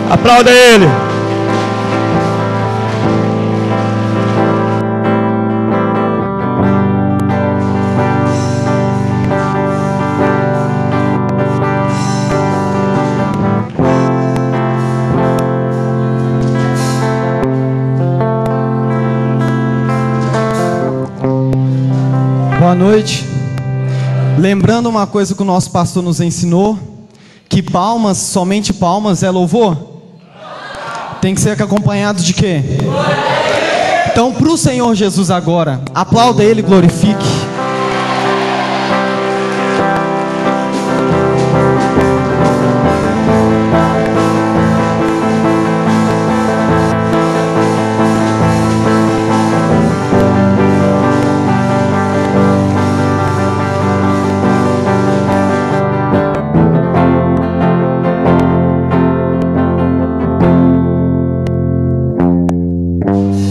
Aplauda Ele. Boa noite. Lembrando uma coisa que o nosso pastor nos ensinou, que palmas, somente palmas é louvor? Tem que ser acompanhado de quê? Então, para o Senhor Jesus agora, aplauda Ele, glorifique.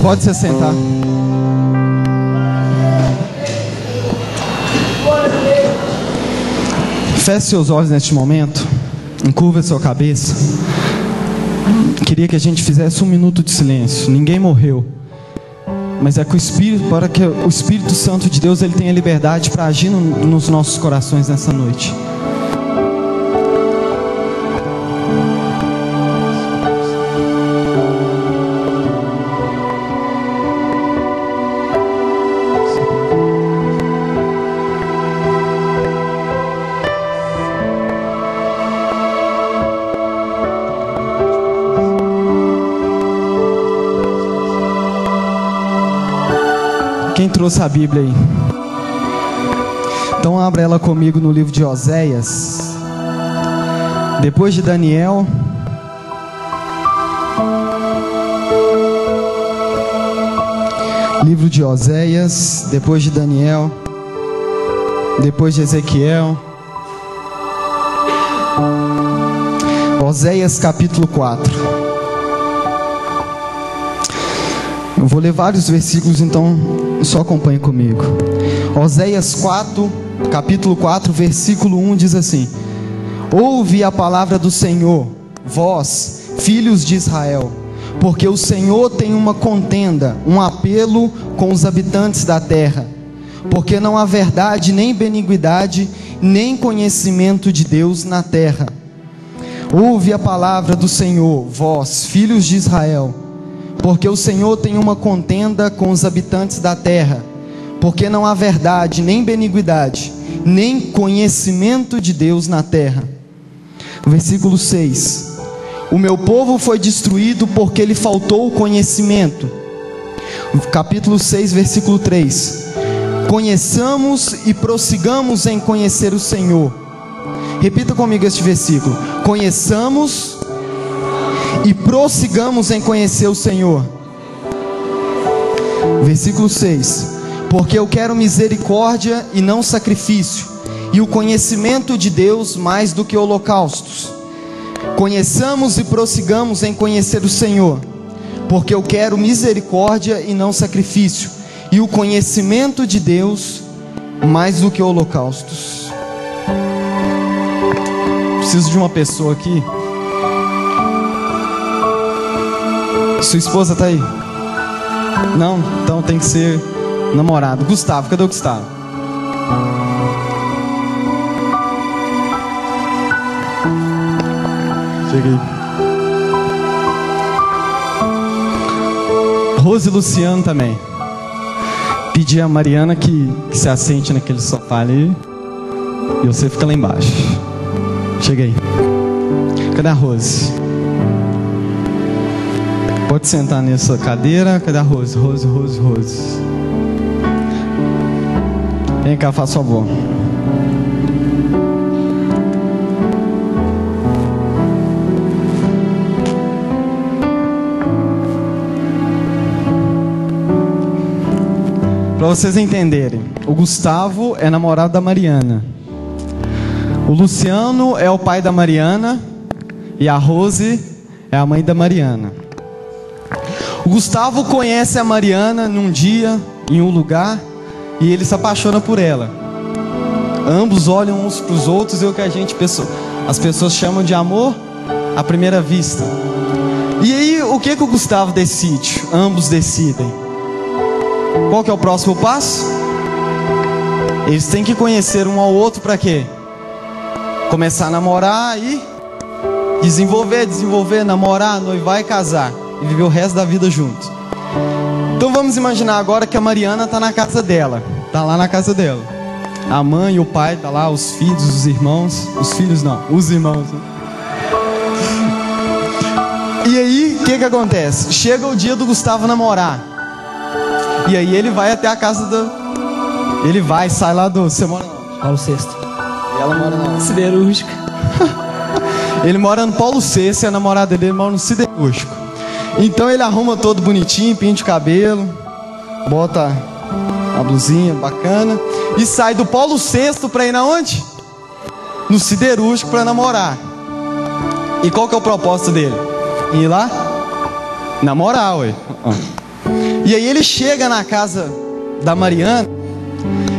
Pode se sentar. Feche seus olhos neste momento. Encurva sua cabeça. Queria que a gente fizesse 1 minuto de silêncio. Ninguém morreu, mas é que o Espírito, para que o Espírito Santo de Deus ele tenha liberdade para agir nos nossos corações nessa noite. Quem trouxe a Bíblia aí? Então abra ela comigo no livro de Oséias. Depois de Daniel, livro de Oséias, depois de Daniel, depois de Ezequiel. Oséias capítulo 4. Eu vou ler vários versículos, então só acompanhe comigo. Oséias 4, capítulo 4, versículo 1 diz assim: Ouve a palavra do Senhor, vós, filhos de Israel, porque o Senhor tem uma contenda, um apelo com os habitantes da terra, porque não há verdade, nem beniguidade, nem conhecimento de Deus na terra. Ouve a palavra do Senhor, vós, filhos de Israel, porque o Senhor tem uma contenda com os habitantes da terra, porque não há verdade, nem beniguidade, nem conhecimento de Deus na terra. Versículo 6: O meu povo foi destruído porque lhe faltou o conhecimento. Capítulo 6, versículo 3: Conheçamos e prossigamos em conhecer o Senhor. Repita comigo este versículo: Conheçamos e prossigamos em conhecer o Senhor. Versículo 6: Porque eu quero misericórdia e não sacrifício, e o conhecimento de Deus mais do que holocaustos. Conheçamos e prossigamos em conhecer o Senhor, porque eu quero misericórdia e não sacrifício, e o conhecimento de Deus mais do que holocaustos. Preciso de uma pessoa aqui. Sua esposa está aí? Não? Então tem que ser namorado. Gustavo, cadê o Gustavo? Cheguei. Rose e Luciano também. Pedi a Mariana que se assente naquele sofá ali, e você fica lá embaixo. Cheguei. Cadê a Rose? Pode sentar nessa cadeira. Cadê a Rose? Rose. Vem cá, faz favor. Para vocês entenderem, o Gustavo é namorado da Mariana, o Luciano é o pai da Mariana e a Rose é a mãe da Mariana. O Gustavo conhece a Mariana num dia, em um lugar, e ele se apaixona por ela. Ambos olham uns para os outros, e o que as pessoas chamam de amor à primeira vista. E aí, o que o Gustavo decide? Ambos decidem. Qual que é o próximo passo? Eles têm que conhecer um ao outro para quê? Começar a namorar e desenvolver, namorar, noivar e casar. E viver o resto da vida juntos. Então vamos imaginar agora que a Mariana está na casa dela. Está lá na casa dela. A mãe e o pai estão lá, os filhos, os irmãos. Os filhos não, os irmãos. E aí, o que acontece? Chega o dia do Gustavo namorar. E aí ele vai até a casa do... Ele vai, sai lá do... Você mora onde? Paulo VI. E ela mora na... Siderúrgica. Ele mora no Paulo VI e a namorada dele mora no Siderúrgico. Então ele arruma todo bonitinho, pinta o cabelo, bota a blusinha bacana e sai do Paulo VI pra ir na onde? No Siderúrgico pra namorar. E qual que é o propósito dele? Ir lá? Namorar, ué. E aí ele chega na casa da Mariana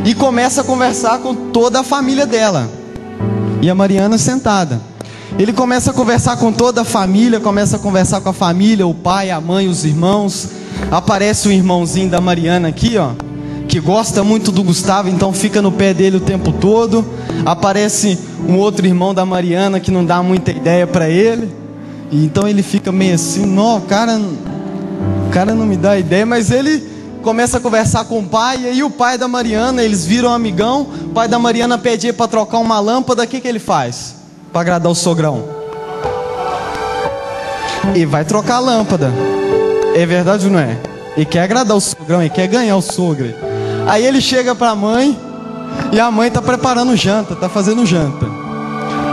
e começa a conversar com toda a família dela. E a Mariana sentada. Ele começa a conversar com toda a família, começa a conversar com a família, o pai, a mãe, os irmãos. Aparece um irmãozinho da Mariana aqui, ó, que gosta muito do Gustavo, então fica no pé dele o tempo todo. Aparece um outro irmão da Mariana que não dá muita ideia para ele. E então ele fica meio assim, não, o cara não me dá ideia, mas ele começa a conversar com o pai. E aí o pai da Mariana, eles viram um amigão. O pai da Mariana pede para trocar uma lâmpada. O que ele faz para agradar o sogrão? E vai trocar a lâmpada. É verdade ou não é? Ele quer agradar o sogrão, ele quer ganhar o sogro. Aí ele chega para a mãe e a mãe está preparando janta, está fazendo janta.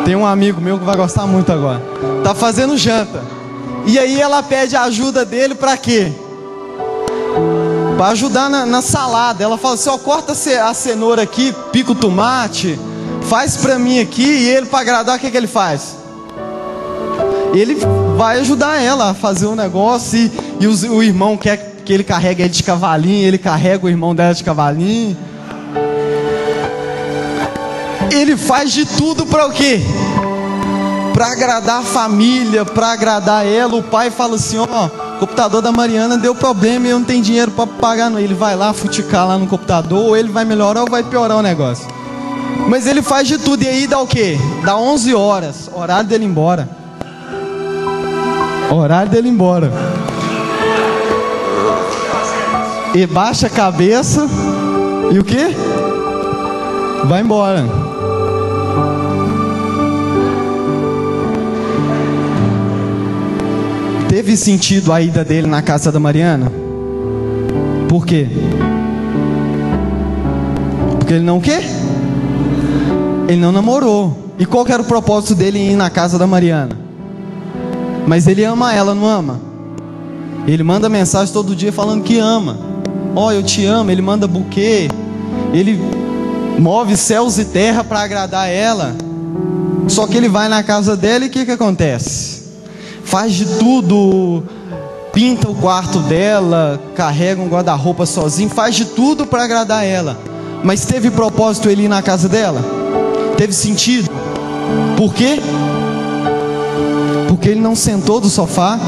Tem um amigo meu que vai gostar muito agora. Está fazendo janta. E aí ela pede a ajuda dele para quê? Para ajudar na salada. Ela fala assim, ó, corta a cenoura aqui, pica o tomate, faz para mim aqui. E ele, para agradar, o que ele faz? Ele vai ajudar ela a fazer o negócio. E o irmão quer que ele carregue ele de cavalinho, ele carrega o irmão dela de cavalinho. Ele faz de tudo para o quê? Para agradar a família, para agradar ela. O pai fala assim, ó, o computador da Mariana deu problema e eu não tenho dinheiro para pagar. Não. Ele vai lá futicar lá no computador, ou ele vai melhorar ou vai piorar o negócio. Mas ele faz de tudo. E aí dá o quê? Dá 11 horas, horário dele ir embora. Horário dele ir embora. E baixa a cabeça. E o quê? Vai embora. Teve sentido a ida dele na casa da Mariana? Por quê? Porque ele não quer? Ele não namorou. E qual que era o propósito dele em ir na casa da Mariana? Mas ele ama ela, não ama? Ele manda mensagem todo dia falando que ama. Ó, eu te amo. Ele manda buquê. Ele move céus e terra para agradar ela. Só que ele vai na casa dela e o que acontece? Faz de tudo, pinta o quarto dela, carrega um guarda-roupa sozinho, faz de tudo para agradar ela. Mas teve propósito ele ir na casa dela? Teve sentido? Por quê? Porque ele não sentou do sofá.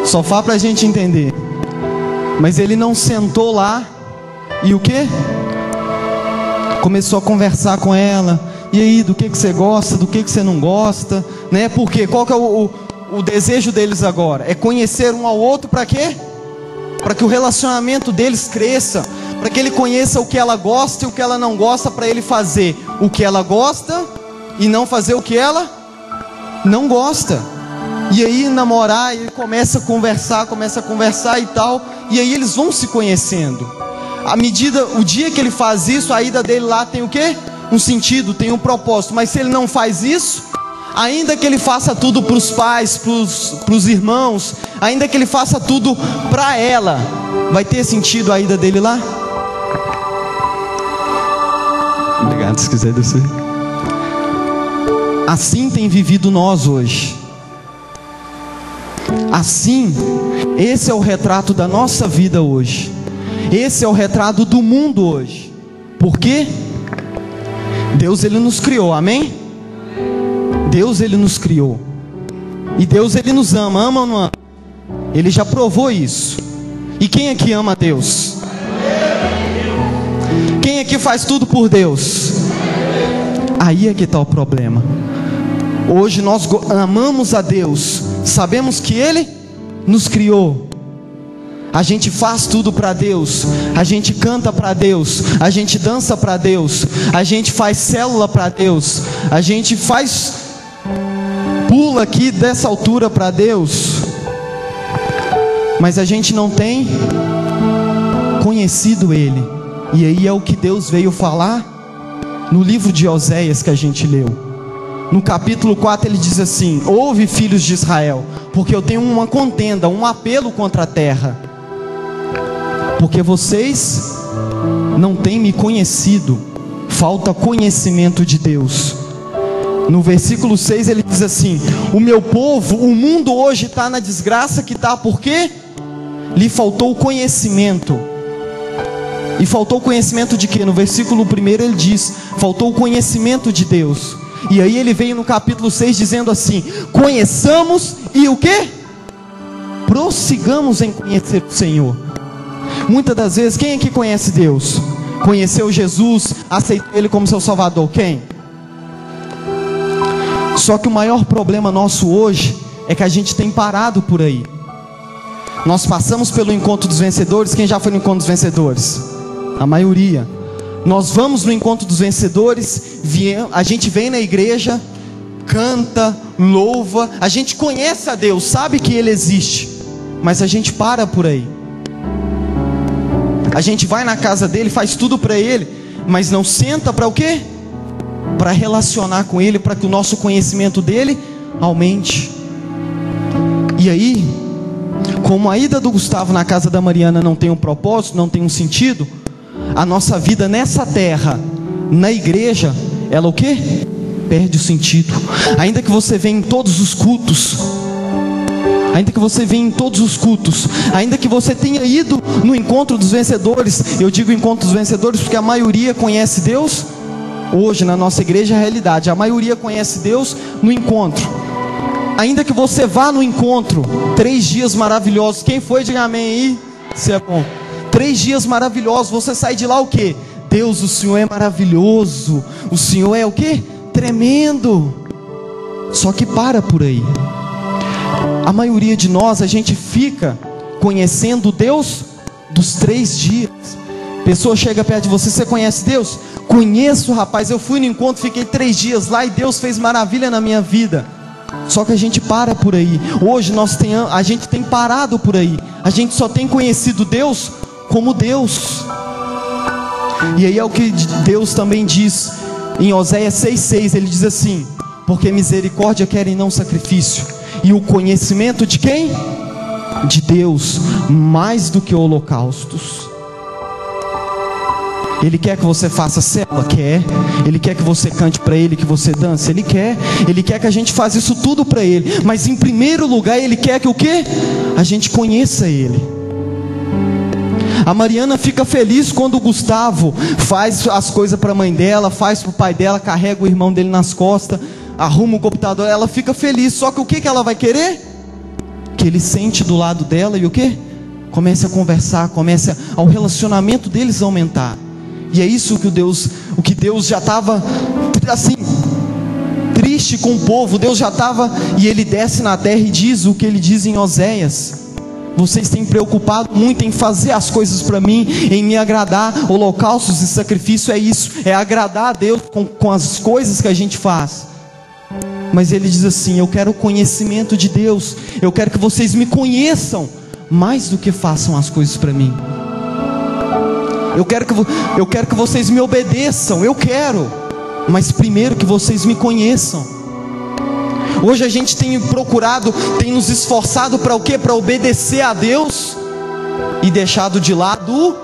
Sofá para a gente entender. Mas ele não sentou lá. E o quê? Começou a conversar com ela. E aí, do que você gosta, do que você não gosta, né? Porque qual que é o desejo deles agora? É conhecer um ao outro para quê? Para que o relacionamento deles cresça, para que ele conheça o que ela gosta e o que ela não gosta, para ele fazer o que ela gosta e não fazer o que ela não gosta. E aí namorar, ele começa a conversar e tal, e aí eles vão se conhecendo. À medida, o dia que ele faz isso, a ida dele lá tem o quê? Um sentido, tem um propósito. Mas se ele não faz isso, ainda que ele faça tudo para os pais, para os irmãos, ainda que ele faça tudo para ela, vai ter sentido a ida dele lá? Obrigado, se quiser descer. Assim tem vivido nós hoje. Assim, esse é o retrato da nossa vida hoje. Esse é o retrato do mundo hoje. Por quê? Deus, ele nos criou, amém? Deus, ele nos criou E Deus, Ele nos ama, ama ou não ama? Ele já provou isso. E quem aqui ama a Deus? Quem aqui faz tudo por Deus? Aí é que está o problema. Hoje nós amamos a Deus, sabemos que Ele nos criou, a gente faz tudo para Deus, a gente canta para Deus, a gente dança para Deus, a gente faz célula para Deus, a gente pula aqui dessa altura para Deus, mas a gente não tem conhecido Ele. E aí é o que Deus veio falar no livro de Oséias que a gente leu. No capítulo 4 ele diz assim: ouve, filhos de Israel, porque eu tenho uma contenda, um apelo contra a terra, porque vocês não têm me conhecido, falta conhecimento de Deus. No versículo 6 ele diz assim: o meu povo, o mundo hoje está na desgraça que está, porque lhe faltou conhecimento. E faltou conhecimento de quê? No versículo 1 ele diz: faltou o conhecimento de Deus. E aí ele veio no capítulo 6 dizendo assim: conheçamos e o quê? Prossigamos em conhecer o Senhor. Muitas das vezes, quem aqui conhece Deus? Conheceu Jesus, aceitou Ele como seu Salvador? Quem? Só que o maior problema nosso hoje é que a gente tem parado por aí. Nós passamos pelo encontro dos vencedores. Quem já foi no encontro dos vencedores? A maioria. Nós vamos no encontro dos vencedores, a gente vem na igreja, canta, louva, a gente conhece a Deus, sabe que Ele existe, mas a gente para por aí. A gente vai na casa dele, faz tudo para Ele, mas não senta para o quê? Para relacionar com Ele, para que o nosso conhecimento dele aumente. E aí, como a ida do Gustavo na casa da Mariana não tem um propósito, não tem um sentido, a nossa vida nessa terra, na igreja, ela o quê? Perde o sentido. Ainda que você venha em todos os cultos, ainda que você venha em todos os cultos, ainda que você tenha ido no encontro dos vencedores, eu digo encontro dos vencedores porque a maioria conhece Deus. Hoje na nossa igreja é a realidade, a maioria conhece Deus no encontro. Ainda que você vá no encontro, 3 dias maravilhosos, quem foi diga amém aí, isso é bom. 3 dias maravilhosos, você sai de lá o quê? Deus, o Senhor é maravilhoso, o Senhor é o quê? Tremendo. Só que para por aí. A maioria de nós, a gente fica conhecendo Deus dos 3 dias. Pessoa chega perto de você: você conhece Deus? Conheço, rapaz, eu fui no encontro, fiquei 3 dias lá e Deus fez maravilha na minha vida. Só que a gente para por aí. Hoje a gente tem parado por aí. A gente só tem conhecido Deus como Deus. E aí é o que Deus também diz em Oséias 6,6. Ele diz assim: porque misericórdia querem, não sacrifício, e o conhecimento de quem? De Deus, mais do que holocaustos. Ele quer que você faça célula? Quer. Ele quer que você cante para Ele, que você dance? Ele quer. Ele quer que a gente faça isso tudo para Ele. Mas em primeiro lugar Ele quer que o quê? A gente conheça Ele. A Mariana fica feliz quando o Gustavo faz as coisas para a mãe dela, faz para o pai dela, carrega o irmão dele nas costas, arruma o computador, ela fica feliz. Só que o que ela vai querer? Que ele sente do lado dela e o quê? Comece a conversar, comece ao relacionamento deles aumentar. E é isso que Deus já estava assim, triste com o povo. Deus já estava, e Ele desce na terra e diz o que Ele diz em Oséias: vocês têm preocupado muito em fazer as coisas para mim, em me agradar. Holocaustos e sacrifício é isso, é agradar a Deus com as coisas que a gente faz. Mas Ele diz assim: eu quero o conhecimento de Deus, eu quero que vocês me conheçam mais do que façam as coisas para mim. Eu quero que vocês me obedeçam, eu quero, mas primeiro que vocês me conheçam. Hoje a gente tem procurado, tem nos esforçado para o quê? Para obedecer a Deus e deixado de lado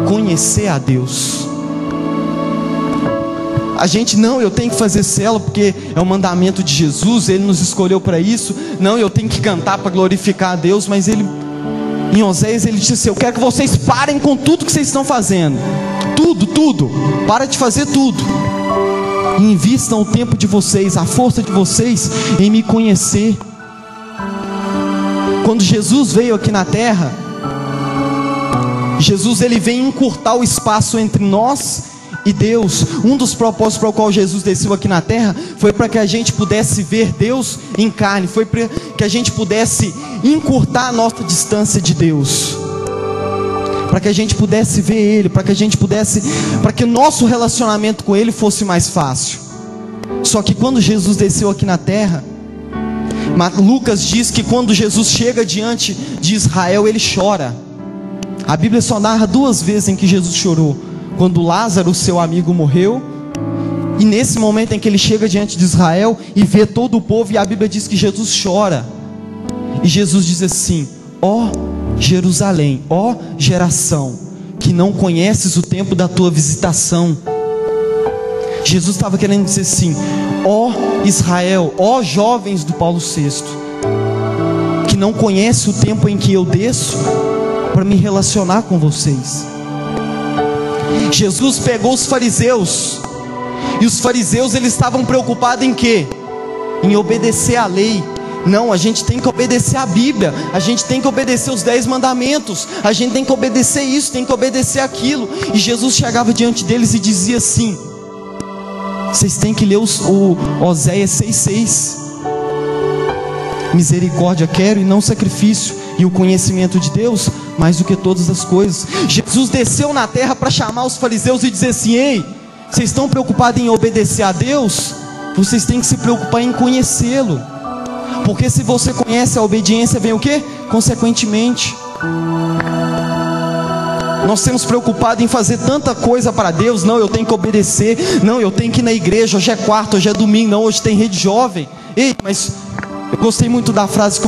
conhecer a Deus. A gente, não, eu tenho que fazer célula porque é o mandamento de Jesus, Ele nos escolheu para isso. Não, eu tenho que cantar para glorificar a Deus. Mas em Oséias ele disse assim: eu quero que vocês parem com tudo que vocês estão fazendo. Tudo, para de fazer tudo. E invistam o tempo de vocês, a força de vocês em me conhecer. Quando Jesus veio aqui na terra, Jesus ele vem encurtar o espaço entre nós e Deus. Um dos propósitos para o qual Jesus desceu aqui na terra foi para que a gente pudesse ver Deus em carne, foi para que a gente pudesse encurtar a nossa distância de Deus, para que a gente pudesse ver Ele, para que o nosso relacionamento com Ele fosse mais fácil. Só que quando Jesus desceu aqui na terra, Lucas diz que quando Jesus chega diante de Israel, ele chora. A Bíblia só narra 2 vezes em que Jesus chorou: quando Lázaro, seu amigo, morreu, e nesse momento em que ele chega diante de Israel e vê todo o povo, e a Bíblia diz que Jesus chora. E Jesus diz assim: ó Jerusalém, ó geração que não conheces o tempo da tua visitação. Jesus estava querendo dizer assim: ó Israel, ó jovens do Paulo VI, que não conhece o tempo em que eu desço para me relacionar com vocês. Jesus pegou os fariseus, e os fariseus eles estavam preocupados em quê? Em obedecer à lei. Não, a gente tem que obedecer a Bíblia, a gente tem que obedecer os 10 mandamentos, a gente tem que obedecer isso, tem que obedecer aquilo. E Jesus chegava diante deles e dizia assim: vocês têm que ler o Oséias 6,6. Misericórdia quero e não sacrifício, e o conhecimento de Deus mais do que todas as coisas. Jesus desceu na terra para chamar os fariseus e dizer assim: ei, vocês estão preocupados em obedecer a Deus? Vocês têm que se preocupar em conhecê-lo, porque se você conhece, a obediência vem o quê? Consequentemente. Nós temos preocupado em fazer tanta coisa para Deus. Não, eu tenho que obedecer. Não, eu tenho que ir na igreja. Hoje é quarta, hoje é domingo. Não, hoje tem rede jovem. Ei, mas eu gostei muito da frase que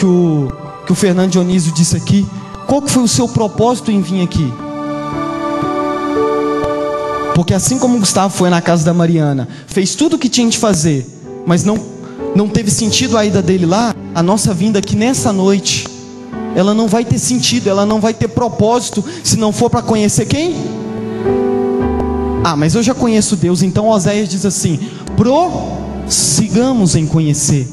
o Fernando Dionísio disse aqui. Qual que foi o seu propósito em vir aqui? Porque assim como o Gustavo foi na casa da Mariana, fez tudo o que tinha de fazer, mas não teve sentido a ida dele lá, a nossa vinda aqui nessa noite, ela não vai ter sentido, ela não vai ter propósito, se não for para conhecer quem? Ah, mas eu já conheço Deus. Então Oséias diz assim: prossigamos em conhecer.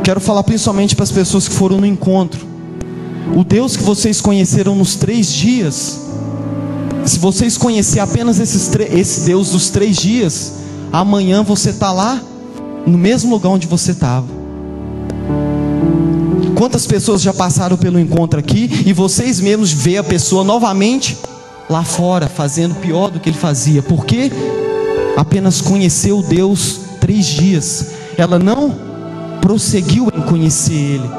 Quero falar principalmente para as pessoas que foram no encontro. O Deus que vocês conheceram nos 3 dias, se vocês conhecerem apenas esse Deus dos 3 dias, amanhã você está lá, no mesmo lugar onde você estava. Quantas pessoas já passaram pelo encontro aqui e vocês mesmos vê a pessoa novamente lá fora, fazendo pior do que ele fazia? Por quê? Apenas conheceu Deus 3 dias. Ela não prosseguiu em conhecer Ele.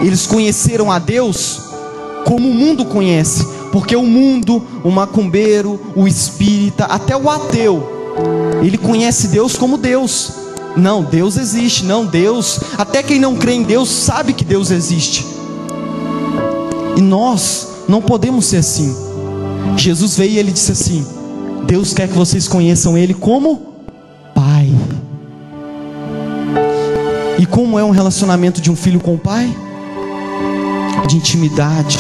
Eles conheceram a Deus como o mundo conhece, porque o mundo, o macumbeiro, o espírita, até o ateu, ele conhece Deus como Deus. Não, Deus existe. Não, Deus, até quem não crê em Deus sabe que Deus existe. E nós não podemos ser assim. Jesus veio e ele disse assim: Deus quer que vocês conheçam Ele como Pai. E como é um relacionamento de um filho com o pai? De intimidade,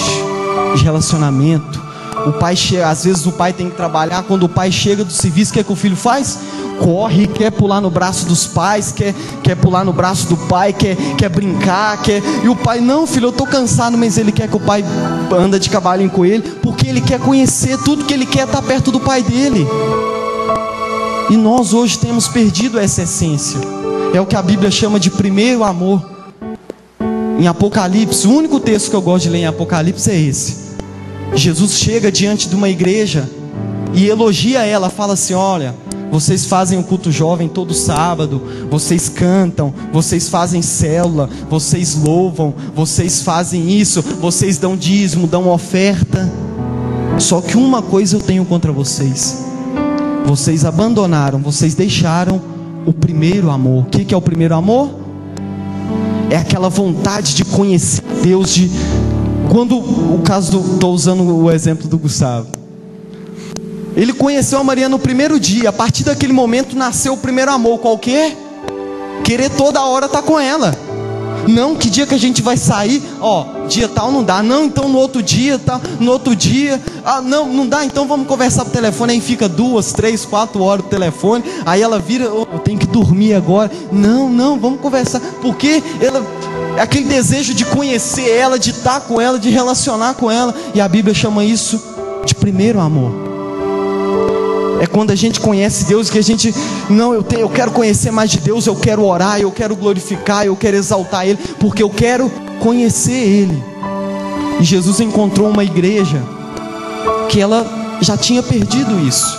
de relacionamento. O pai chega, às vezes o pai tem que trabalhar. Quando o pai chega do serviço, o que é que o filho faz? Corre, quer pular no braço dos pais, quer pular no braço do pai, quer brincar, e o pai: não, filho, eu estou cansado. Mas ele quer que o pai anda de cavalinho com ele, porque ele quer conhecer. Tudo que ele quer é estar perto do pai dele. E nós hoje temos perdido essa essência. É o que a Bíblia chama de primeiro amor. Em Apocalipse, o único texto que eu gosto de ler em Apocalipse é esse. Jesus chega diante de uma igreja e elogia ela, fala assim: olha, vocês fazem o culto jovem todo sábado, vocês cantam, vocês fazem célula, vocês louvam, vocês fazem isso, vocês dão dízimo, dão oferta. Só que uma coisa eu tenho contra vocês: vocês abandonaram, vocês deixaram o primeiro amor. O que é o primeiro amor? É aquela vontade de conhecer Deus. Quando o caso estou usando o exemplo do Gustavo, ele conheceu a Maria no primeiro dia. A partir daquele momento nasceu o primeiro amor. Qual que é? Querer toda hora estar com ela. Não, que dia que a gente vai sair? Dia tal não dá. Não, então no outro dia, tal. No outro dia, não dá, então vamos conversar por telefone. Aí fica 2, 3, 4 horas no telefone. Aí ela vira, eu tenho que dormir agora. Não, vamos conversar. Porque aquele desejo de conhecer ela, de estar com ela, de relacionar com ela. E a Bíblia chama isso de primeiro amor. É quando a gente conhece Deus que a gente, eu quero conhecer mais de Deus, eu quero orar, eu quero glorificar, eu quero exaltar Ele, porque eu quero conhecer Ele. E Jesus encontrou uma igreja que ela já tinha perdido isso.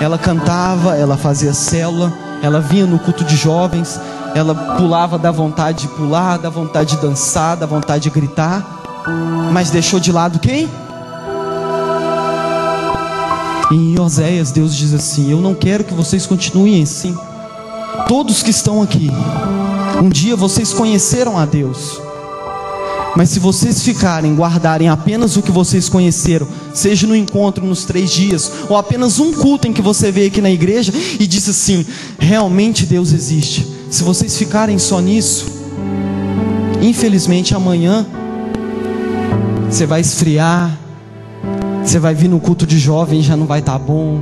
Ela cantava, ela fazia célula, ela vinha no culto de jovens, ela pulava da vontade de pular, da vontade de dançar, da vontade de gritar, mas deixou de lado quem? Em Oséias, Deus diz assim: eu não quero que vocês continuem assim. Todos que estão aqui, um dia vocês conheceram a Deus, mas se vocês guardarem apenas o que vocês conheceram, seja no encontro nos 3 dias, ou apenas um culto em que você veio aqui na igreja e disse assim: realmente Deus existe. Se vocês ficarem só nisso, infelizmente amanhã você vai esfriar. Você vai vir no culto de jovem, já não vai estar bom.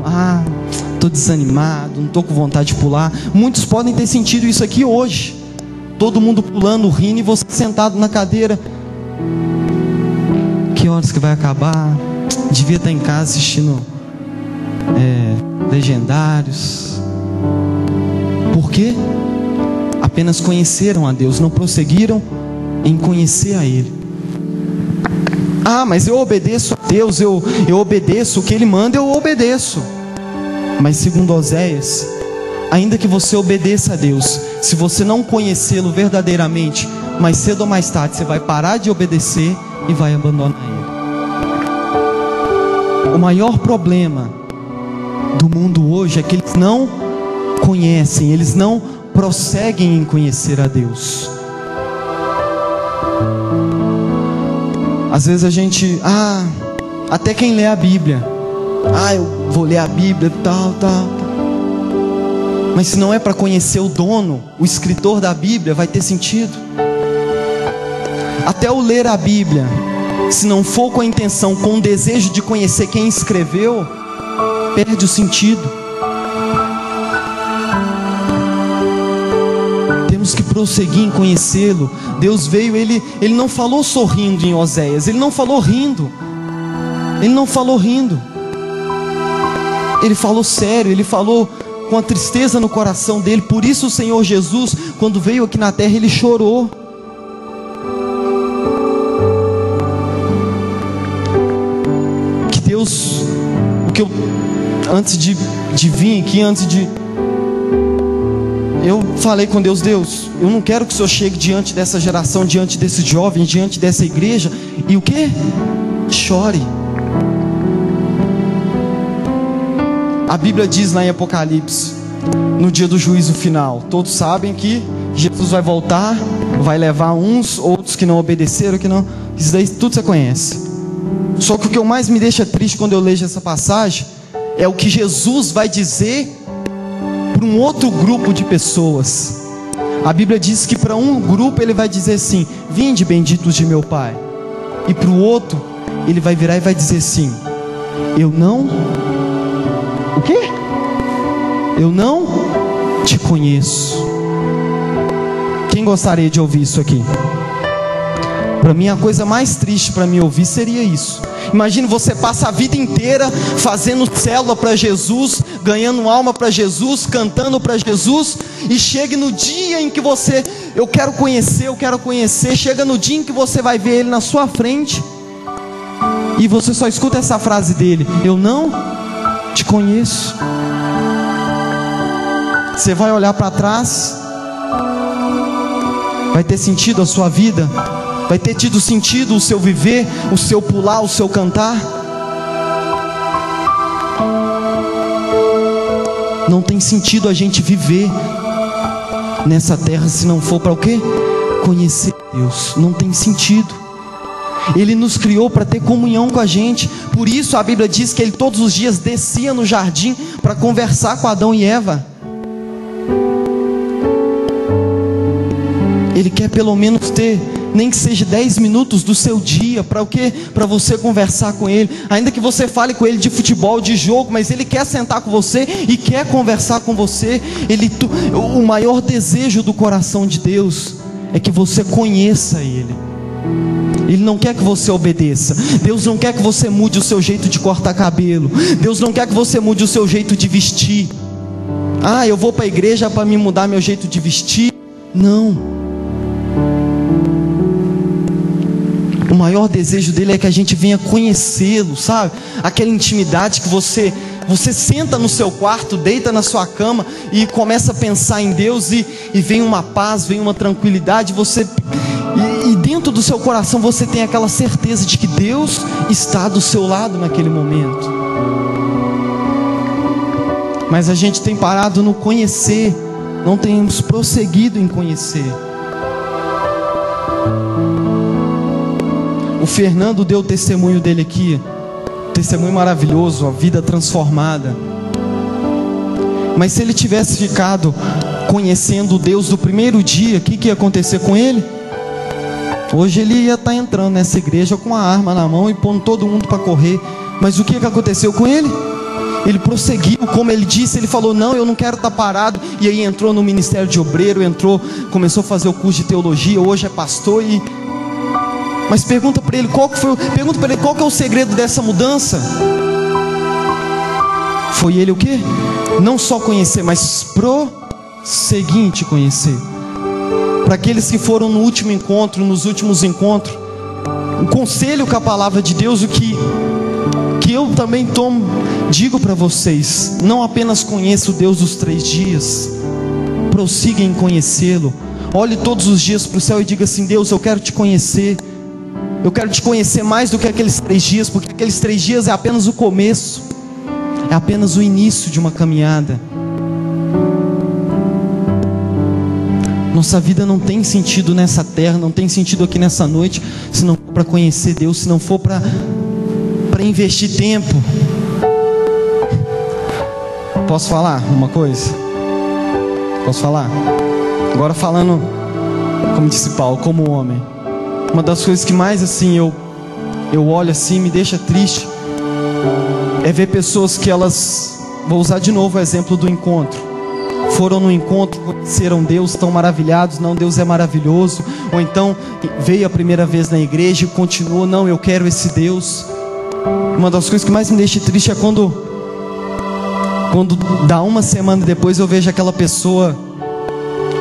Estou desanimado, não estou com vontade de pular. Muitos podem ter sentido isso aqui hoje. Todo mundo pulando, rindo, e você sentado na cadeira. Que horas que vai acabar? Devia estar em casa assistindo Legendários. Por quê? Apenas conheceram a Deus, não prosseguiram em conhecer a Ele. Mas eu obedeço a Deus, eu obedeço o que Ele manda, eu obedeço. Mas segundo Oséias, ainda que você obedeça a Deus, se você não conhecê-lo verdadeiramente, mais cedo ou mais tarde você vai parar de obedecer e vai abandonar Ele. O maior problema do mundo hoje é que eles não conhecem, eles não prosseguem em conhecer a Deus. Às vezes a gente, até quem lê a Bíblia, eu vou ler a Bíblia, tal. Mas se não é para conhecer o dono, o escritor da Bíblia, vai ter sentido? Até o ler a Bíblia, se não for com a intenção, com o desejo de conhecer quem escreveu, perde o sentido. Temos que prosseguir em conhecê-lo. Deus veio, Ele não falou sorrindo em Oséias, Ele não falou rindo, Ele falou sério, Ele falou com a tristeza no coração dele. Por isso o Senhor Jesus, quando veio aqui na terra, Ele chorou. Que Deus, antes de vir aqui, eu falei com Deus: Deus, eu não quero que o Senhor chegue diante dessa geração, diante desses jovens, diante dessa igreja, e o quê? Chore. A Bíblia diz lá em Apocalipse, no dia do juízo final, todos sabem que Jesus vai voltar, vai levar uns, outros que não obedeceram, isso daí tudo você conhece. Só que o que mais me deixa triste quando eu leio essa passagem é o que Jesus vai dizer para um outro grupo de pessoas. A Bíblia diz que para um grupo Ele vai dizer assim: vinde benditos de meu Pai. E para o outro Ele vai virar e vai dizer assim: eu não... O quê? Eu não te conheço. Quem gostaria de ouvir isso aqui? Para mim a coisa mais triste para mim ouvir seria isso. Imagine, você passa a vida inteira fazendo célula para Jesus, ganhando alma para Jesus, cantando para Jesus, e chega no dia em que você, eu quero conhecer, chega no dia em que você vai ver Ele na sua frente, e você só escuta essa frase dele: eu não te conheço. Você vai olhar para trás, vai ter sentido a sua vida? Vai ter tido sentido o seu viver, o seu pular, o seu cantar? Não tem sentido a gente viver nessa terra se não for para o quê? Conhecer Deus. Não tem sentido. Ele nos criou para ter comunhão com a gente. Por isso a Bíblia diz que Ele todos os dias descia no jardim para conversar com Adão e Eva. Ele quer pelo menos ter, nem que seja 10 minutos do seu dia. Para o quê? Para você conversar com Ele. Ainda que você fale com Ele de futebol, de jogo, mas Ele quer sentar com você e quer conversar com você. O maior desejo do coração de Deus é que você conheça Ele. Ele não quer que você obedeça. Deus não quer que você mude o seu jeito de cortar cabelo. Deus não quer que você mude o seu jeito de vestir. Ah, eu vou para a igreja para me mudar meu jeito de vestir. Não. O maior desejo dele é que a gente venha conhecê-lo, sabe? Aquela intimidade que você senta no seu quarto, deita na sua cama e começa a pensar em Deus e vem uma paz, vem uma tranquilidade. E dentro do seu coração você tem aquela certeza de que Deus está do seu lado naquele momento. Mas a gente tem parado no conhecer, não temos prosseguido em conhecer. O Fernando deu o testemunho dele aqui, testemunho maravilhoso, a vida transformada. Mas se ele tivesse ficado conhecendo o Deus do primeiro dia, o que ia acontecer com ele? Hoje ele ia estar entrando nessa igreja com a arma na mão e pondo todo mundo para correr. Mas o que aconteceu com ele? Ele prosseguiu, como ele disse, ele falou: não, eu não quero estar parado. E aí entrou no ministério de obreiro, começou a fazer o curso de teologia, hoje é pastor. Mas pergunta para ele qual que é o segredo dessa mudança. Foi ele o quê? Não só conhecer, mas prosseguir em te conhecer. Para aqueles que foram no último encontro, nos últimos encontros, o conselho com a palavra de Deus, o que eu também digo para vocês: não apenas conheça o Deus dos 3 dias, prossiga em conhecê-lo. Olhe todos os dias para o céu e diga assim: Deus, eu quero te conhecer. Eu quero te conhecer mais do que aqueles 3 dias, porque aqueles 3 dias é apenas o começo, é apenas o início de uma caminhada. Nossa vida não tem sentido nessa terra, não tem sentido aqui nessa noite, se não for para conhecer Deus, se não for para investir tempo. Posso falar uma coisa? Posso falar? Agora falando, como disse Paulo, como homem. Uma das coisas que mais assim eu olho assim, me deixa triste, é ver pessoas que elas, vou usar de novo o exemplo do encontro, foram no encontro, conheceram Deus, estão maravilhados, não, Deus é maravilhoso. Ou então veio a primeira vez na igreja e continuou: não, eu quero esse Deus. Uma das coisas que mais me deixa triste é quando dá uma semana depois eu vejo aquela pessoa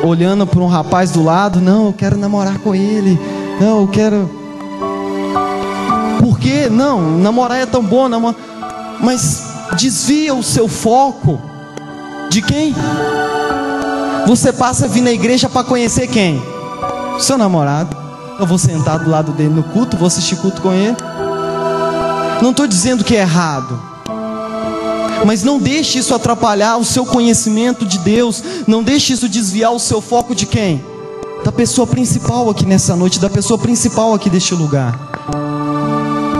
olhando para um rapaz do lado: não, eu quero namorar com ele. Não, eu quero. Por quê? Não, namorar é tão bom, mas desvia o seu foco de quem? Você passa a vir na igreja para conhecer quem? Seu namorado. Eu vou sentar do lado dele no culto, vou assistir culto com ele. Não estou dizendo que é errado, mas não deixe isso atrapalhar o seu conhecimento de Deus. Não deixe isso desviar o seu foco de quem? Da pessoa principal aqui nessa noite, da pessoa principal aqui deste lugar.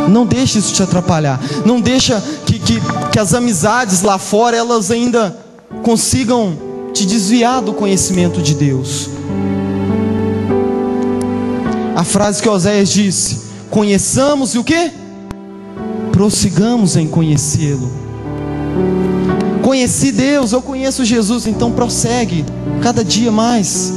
Não deixe isso te atrapalhar. Não deixa que as amizades lá fora, elas ainda consigam te desviar do conhecimento de Deus. A frase que Oséias disse: conheçamos e o quê? Prossigamos em conhecê-lo. Conheci Deus, eu conheço Jesus, então prossegue cada dia mais.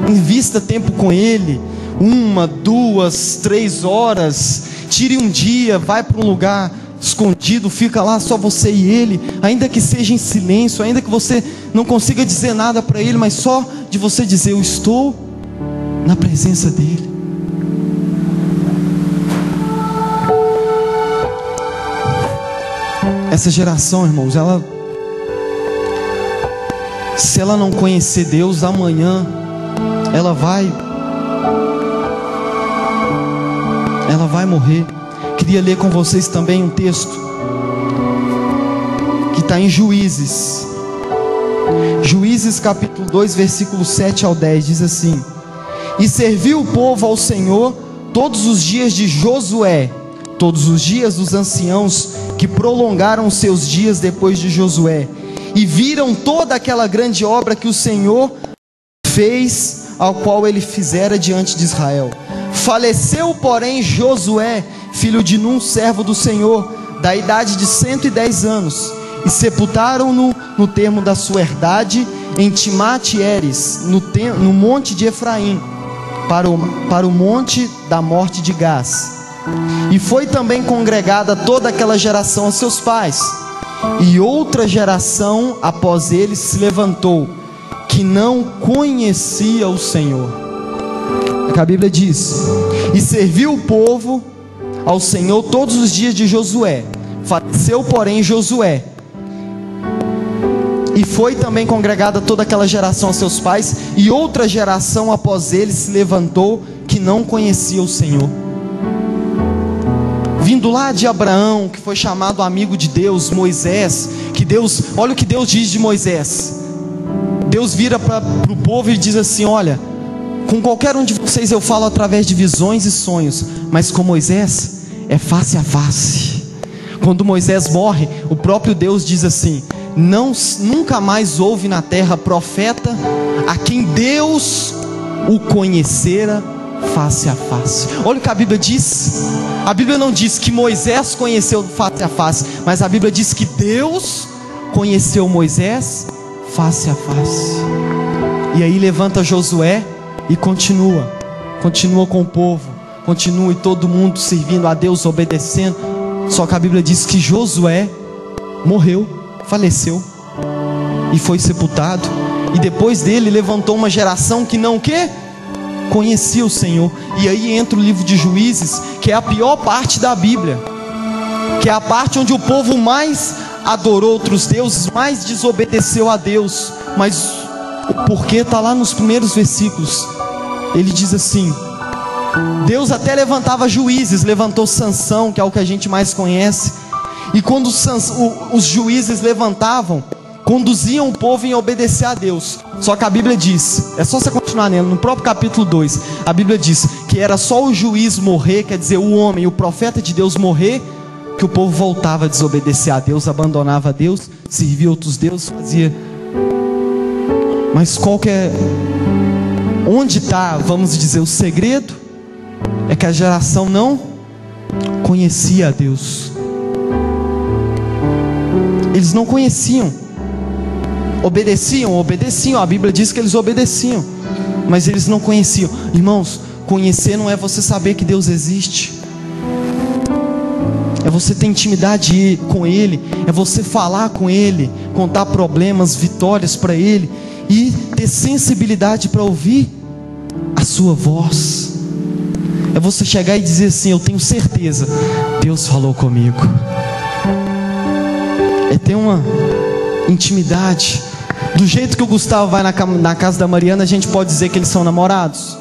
Invista tempo com Ele, 1, 2, 3 horas. Tire um dia, vai para um lugar escondido, fica lá só você e Ele, ainda que seja em silêncio, ainda que você não consiga dizer nada para Ele, mas só de você dizer: eu estou na presença dEle. Essa geração, irmãos, se ela não conhecer Deus, amanhã ela vai morrer. Queria ler com vocês também um texto que está em Juízes capítulo 2, versículo 7 ao 10, diz assim: e serviu o povo ao Senhor todos os dias de Josué, todos os dias dos anciãos que prolongaram seus dias depois de Josué, e viram toda aquela grande obra que o Senhor fez ao qual ele fizera diante de Israel. Faleceu, porém, Josué, filho de Num, servo do Senhor, da idade de 110 anos, e sepultaram-no no termo da sua herdade, em Timate-Heres, no monte de Efraim, para o monte da morte de Gás. E foi também congregada toda aquela geração a seus pais. E outra geração após eles se levantou, que não conhecia o Senhor. A Bíblia diz: e serviu o povo ao Senhor todos os dias de Josué. Faleceu, porém, Josué. E foi também congregada toda aquela geração a seus pais. E outra geração após eles se levantou, que não conhecia o Senhor. Vindo lá de Abraão, que foi chamado amigo de Deus, Moisés, olha o que Deus diz de Moisés. Deus vira para o povo e diz assim: olha, com qualquer um de vocês eu falo através de visões e sonhos, mas com Moisés é face a face. Quando Moisés morre, o próprio Deus diz assim: nunca mais houve na terra profeta a quem Deus o conhecera face a face. Olha o que a Bíblia diz. A Bíblia não diz que Moisés conheceu face a face, mas a Bíblia diz que Deus conheceu Moisés face a face. E aí levanta Josué e continua com o povo, continua, e todo mundo servindo a Deus, obedecendo. Só que a Bíblia diz que Josué morreu, faleceu e foi sepultado. E depois dele levantou uma geração que não conhecia o Senhor. E aí entra o livro de Juízes, que é a pior parte da Bíblia, que é a parte onde o povo mais adorou outros deuses, mais desobedeceu a Deus. Mas o porquê está lá nos primeiros versículos. Ele diz assim: Deus até levantava juízes, levantou Sansão, que é o que a gente mais conhece. E quando os juízes levantavam, conduziam o povo em obedecer a Deus. Só que a Bíblia diz, é só você continuar lendo, no próprio capítulo 2, a Bíblia diz que era só o juiz morrer, quer dizer, o homem, o profeta de Deus morrer, que o povo voltava a desobedecer a Deus, abandonava a Deus, servia outros deuses, fazia. Mas onde está, vamos dizer, o segredo? É que a geração não conhecia a Deus. Eles não conheciam. Obedeciam, a Bíblia diz que eles obedeciam, mas eles não conheciam. Irmãos, conhecer não é você saber que Deus existe, é você ter intimidade com Ele, é você falar com Ele, contar problemas, vitórias para Ele, e ter sensibilidade para ouvir a sua voz. É você chegar e dizer assim: eu tenho certeza, Deus falou comigo. É ter uma intimidade. Do jeito que o Gustavo vai na casa da Mariana, a gente pode dizer que eles são namorados?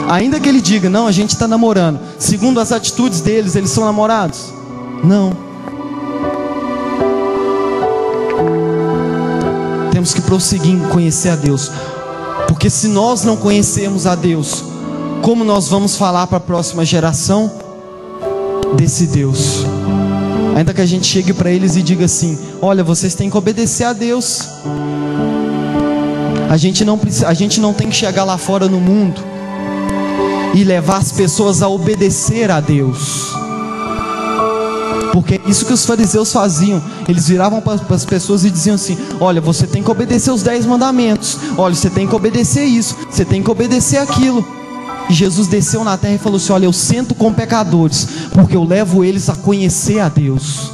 Ainda que ele diga: não, a gente está namorando, segundo as atitudes deles, eles são namorados? Não. Temos que prosseguir em conhecer a Deus, porque se nós não conhecermos a Deus, como nós vamos falar para a próxima geração desse Deus? Ainda que a gente chegue para eles e diga assim: olha, vocês têm que obedecer a Deus. A gente não tem que chegar lá fora no mundo e levar as pessoas a obedecer a Deus, porque é isso que os fariseus faziam. Eles viravam para as pessoas e diziam assim: olha, você tem que obedecer os 10 mandamentos, olha, você tem que obedecer isso, você tem que obedecer aquilo. E Jesus desceu na terra e falou assim: olha, eu sento com pecadores, porque eu levo eles a conhecer a Deus.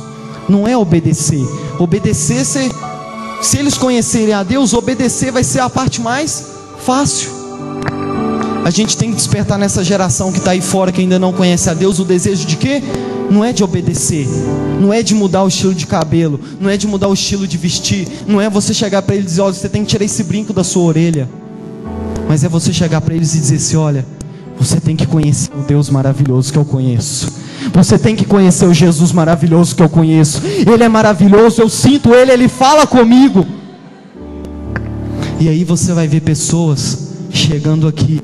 Não é obedecer. Obedecer, se eles conhecerem a Deus, obedecer vai ser a parte mais fácil. A gente tem que despertar nessa geração que está aí fora, que ainda não conhece a Deus, o desejo de quê? Não é de obedecer, não é de mudar o estilo de cabelo, não é de mudar o estilo de vestir, não é você chegar para eles e dizer: olha, você tem que tirar esse brinco da sua orelha. Mas é você chegar para eles e dizer assim: olha, você tem que conhecer o Deus maravilhoso que eu conheço. Você tem que conhecer o Jesus maravilhoso que eu conheço. Ele é maravilhoso, eu sinto Ele, Ele fala comigo. E aí você vai ver pessoas chegando aqui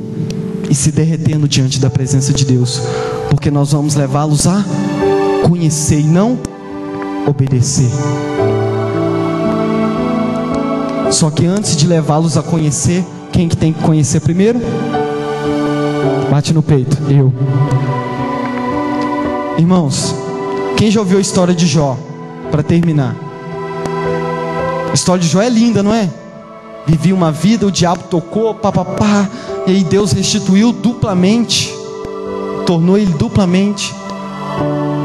e se derretendo diante da presença de Deus, porque nós vamos levá-los a conhecer e não obedecer. Só que antes de levá-los a conhecer, Quem que tem que conhecer primeiro? Bate no peito. Eu. Irmãos, quem já ouviu a história de Jó? Para terminar, a história de Jó é linda, não é? Vivia uma vida, o diabo tocou, papapá, e aí Deus restituiu duplamente, tornou ele duplamente.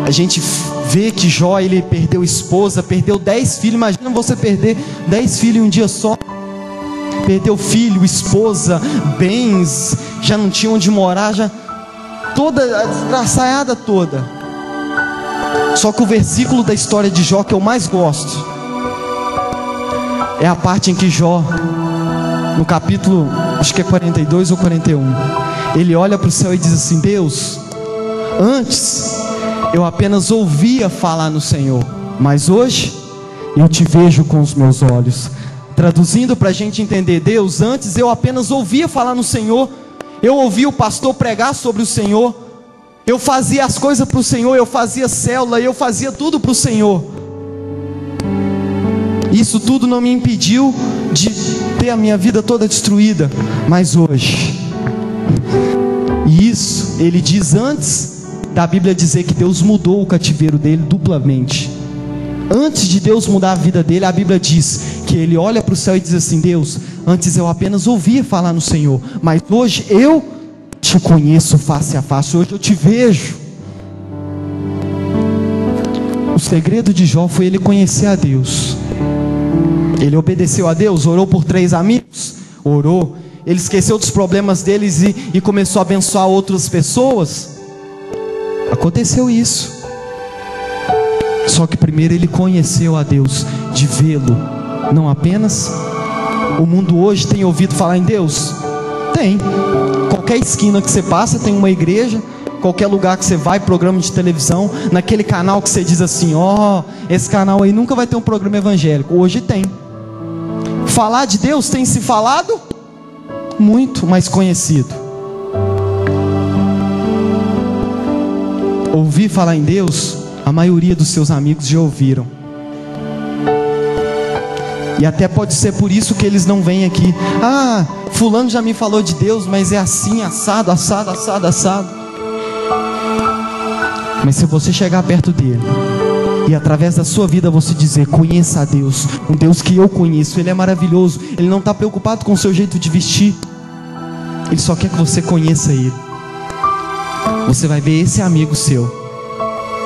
A gente vê que Jó, ele perdeu esposa, perdeu 10 filhos. Imagina você perder 10 filhos em um dia só. Perdeu filho, esposa, bens, já não tinha onde morar, já toda a desgraçaiada toda. Só que o versículo da história de Jó que eu mais gosto é a parte em que Jó, no capítulo, acho que é 42 ou 41, ele olha para o céu e diz assim: Deus, antes eu apenas ouvia falar no Senhor, mas hoje eu te vejo com os meus olhos. Traduzindo para a gente entender, Deus, antes eu apenas ouvia falar no Senhor, eu ouvia o pastor pregar sobre o Senhor, eu fazia as coisas para o Senhor, eu fazia célula, eu fazia tudo para o Senhor. Isso tudo não me impediu de ter a minha vida toda destruída, mas hoje, e isso ele diz antes da Bíblia dizer que Deus mudou o cativeiro dele duplamente. Antes de Deus mudar a vida dele, a Bíblia diz que ele olha para o céu e diz assim: Deus, antes eu apenas ouvia falar no Senhor, mas hoje eu te conheço face a face, hoje eu te vejo. O segredo de Jó foi ele conhecer a Deus. Ele obedeceu a Deus, orou por 3 amigos, orou, ele esqueceu dos problemas deles e começou a abençoar outras pessoas. Aconteceu isso. Só que primeiro ele conheceu a Deus, de vê-lo, não apenas. O mundo hoje tem ouvido falar em Deus? Tem. Qualquer esquina que você passa tem uma igreja, qualquer lugar que você vai, programa de televisão, naquele canal que você diz assim: ó, esse canal aí nunca vai ter um programa evangélico. Hoje tem. Falar de Deus tem se falado? Muito mais conhecido. Ouvir falar em Deus, a maioria dos seus amigos já ouviram. E até pode ser por isso que eles não vêm aqui. Ah, fulano já me falou de Deus, mas é assim, assado, assado, assado, assado. Mas se você chegar perto dele e através da sua vida você dizer: conheça a Deus, um Deus que eu conheço, Ele é maravilhoso, Ele não está preocupado com o seu jeito de vestir, Ele só quer que você conheça Ele. Você vai ver esse amigo seu,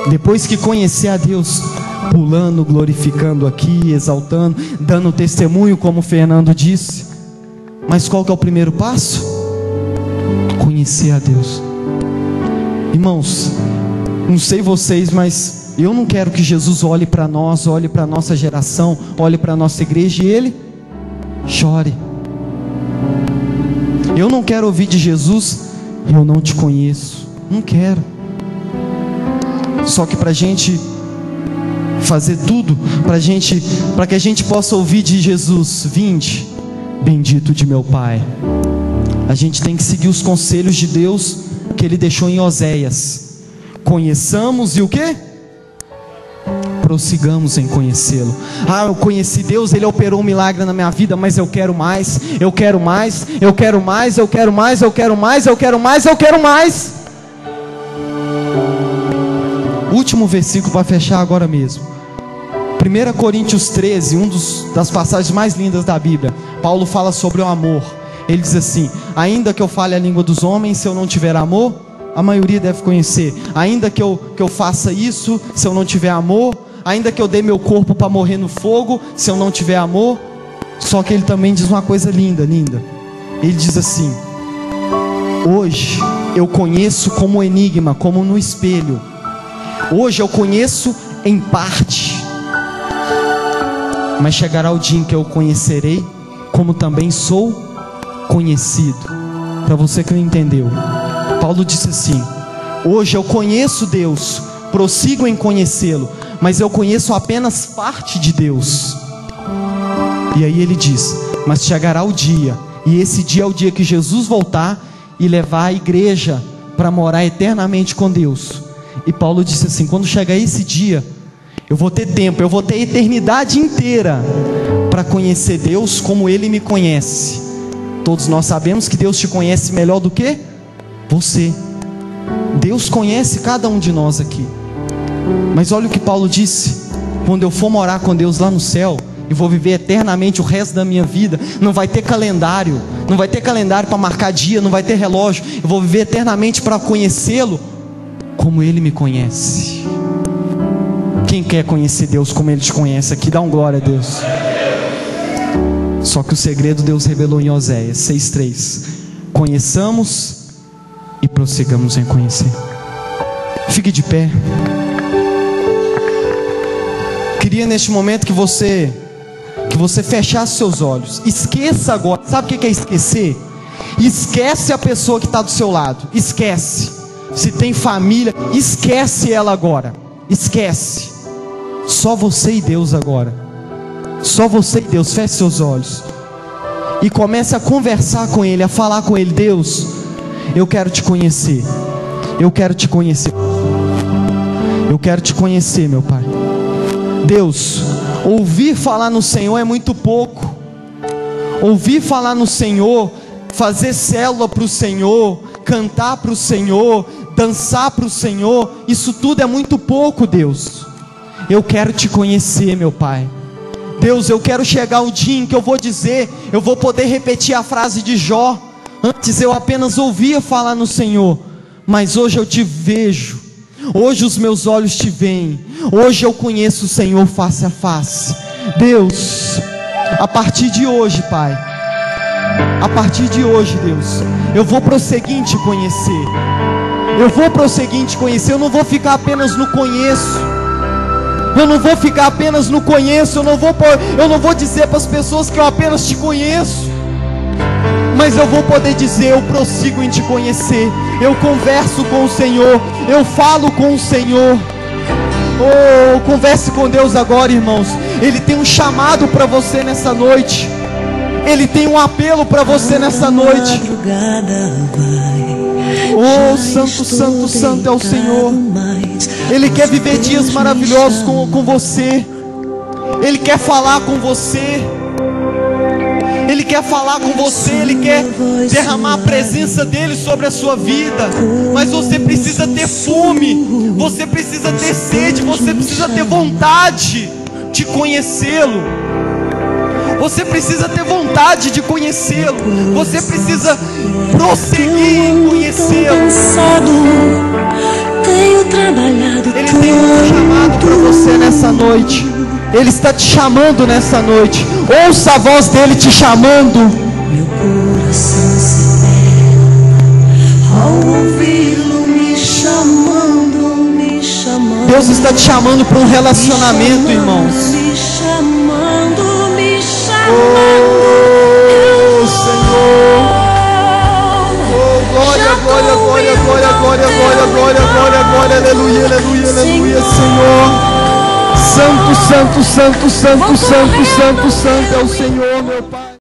depois que conhecer a Deus, pulando, glorificando aqui, exaltando, dando testemunho, como o Fernando disse. Mas qual que é o primeiro passo? Conhecer a Deus. Irmãos, não sei vocês, mas eu não quero que Jesus olhe para nós, olhe para a nossa geração, olhe para a nossa igreja e Ele chore. Eu não quero ouvir de Jesus: eu não te conheço. Não quero. Só que para a gente fazer tudo, para que a gente possa ouvir de Jesus: vinde, bendito de meu Pai, a gente tem que seguir os conselhos de Deus que Ele deixou em Oséias. Conheçamos e o quê? Prossigamos em conhecê-lo. Ah, eu conheci Deus, Ele operou um milagre na minha vida, mas eu quero mais, eu quero mais, eu quero mais, eu quero mais, eu quero mais, eu quero mais, eu quero mais. Último versículo para fechar agora mesmo. 1 Coríntios 13, das passagens mais lindas da Bíblia. Paulo fala sobre o amor. Ele diz assim: ainda que eu fale a língua dos homens, se eu não tiver amor, a maioria deve conhecer. Ainda que eu faça isso, se eu não tiver amor, ainda que eu dê meu corpo para morrer no fogo, se eu não tiver amor. Só que ele também diz uma coisa linda, linda. Ele diz assim: hoje eu conheço como enigma, como no espelho. Hoje eu conheço em parte, mas chegará o dia em que eu conhecerei como também sou conhecido. Para você que não entendeu, Paulo disse assim: hoje eu conheço Deus, prossigo em conhecê-lo, mas eu conheço apenas parte de Deus. E aí ele diz: mas chegará o dia, e esse dia é o dia que Jesus voltar e levar a igreja para morar eternamente com Deus. E Paulo disse assim: quando chegar esse dia, eu vou ter tempo, eu vou ter a eternidade inteira para conhecer Deus como Ele me conhece. Todos nós sabemos que Deus te conhece melhor do que você. Deus conhece cada um de nós aqui. Mas olha o que Paulo disse: quando eu for morar com Deus lá no céu e vou viver eternamente o resto da minha vida, não vai ter calendário, não vai ter calendário para marcar dia, não vai ter relógio. Eu vou viver eternamente para conhecê-lo como Ele me conhece. Quem quer conhecer Deus como Ele te conhece aqui, dá um glória a Deus. Só que o segredo Deus revelou em Oséias 6:3. Conheçamos e prossigamos em conhecer. Fique de pé. Queria neste momento que você fechasse seus olhos. Esqueça agora. Sabe o que é esquecer? Esquece a pessoa que está do seu lado. Esquece. Se tem família, esquece ela agora. Esquece. Só você e Deus agora. Só você e Deus. Feche seus olhos e comece a conversar com Ele, a falar com Ele. Deus, eu quero te conhecer. Eu quero te conhecer. Eu quero te conhecer, meu Pai. Deus, ouvir falar no Senhor é muito pouco. Ouvir falar no Senhor, fazer célula para o Senhor, cantar para o Senhor, dançar para o Senhor, isso tudo é muito pouco, Deus. Eu quero te conhecer, meu Pai. Deus, eu quero chegar um dia em que eu vou poder repetir a frase de Jó. Antes eu apenas ouvia falar no Senhor, mas hoje eu te vejo. Hoje os meus olhos te veem. Hoje eu conheço o Senhor face a face. Deus, a partir de hoje, Pai, a partir de hoje, Deus, eu vou prosseguir em te conhecer. Eu vou prosseguir em te conhecer. Eu não vou ficar apenas no conheço. Eu não vou ficar apenas no conheço. Eu não vou dizer para as pessoas que eu apenas te conheço, mas eu vou poder dizer: eu prossigo em te conhecer. Eu converso com o Senhor, eu falo com o Senhor. Oh, converse com Deus agora, irmãos. Ele tem um chamado para você nessa noite. Ele tem um apelo para você nessa noite. Oh, santo, santo, santo é o Senhor. Ele quer viver dias maravilhosos com você. Ele quer falar com você. Ele quer falar com você. Ele quer derramar a presença dele sobre a sua vida. Mas você precisa ter fome. Você precisa ter sede. Você precisa ter vontade de conhecê-lo. Você precisa ter vontade de conhecê-lo. Você precisa prosseguir em conhecê-lo. Ele tem um chamado para você nessa noite. Ele está te chamando nessa noite. Ouça a voz dele te chamando. Meu coração se alegra ao ouvi-lo me chamando, me chamando. Deus está te chamando para um relacionamento, irmãos. Me chamando, me chamando. Oh, Senhor. Oh, glória, glória, glória, glória, glória, glória, glória, glória, glória, aleluia, aleluia, aleluia, Senhor. Santo, santo, santo, santo, santo, santo, santo é o Senhor, meu Pai.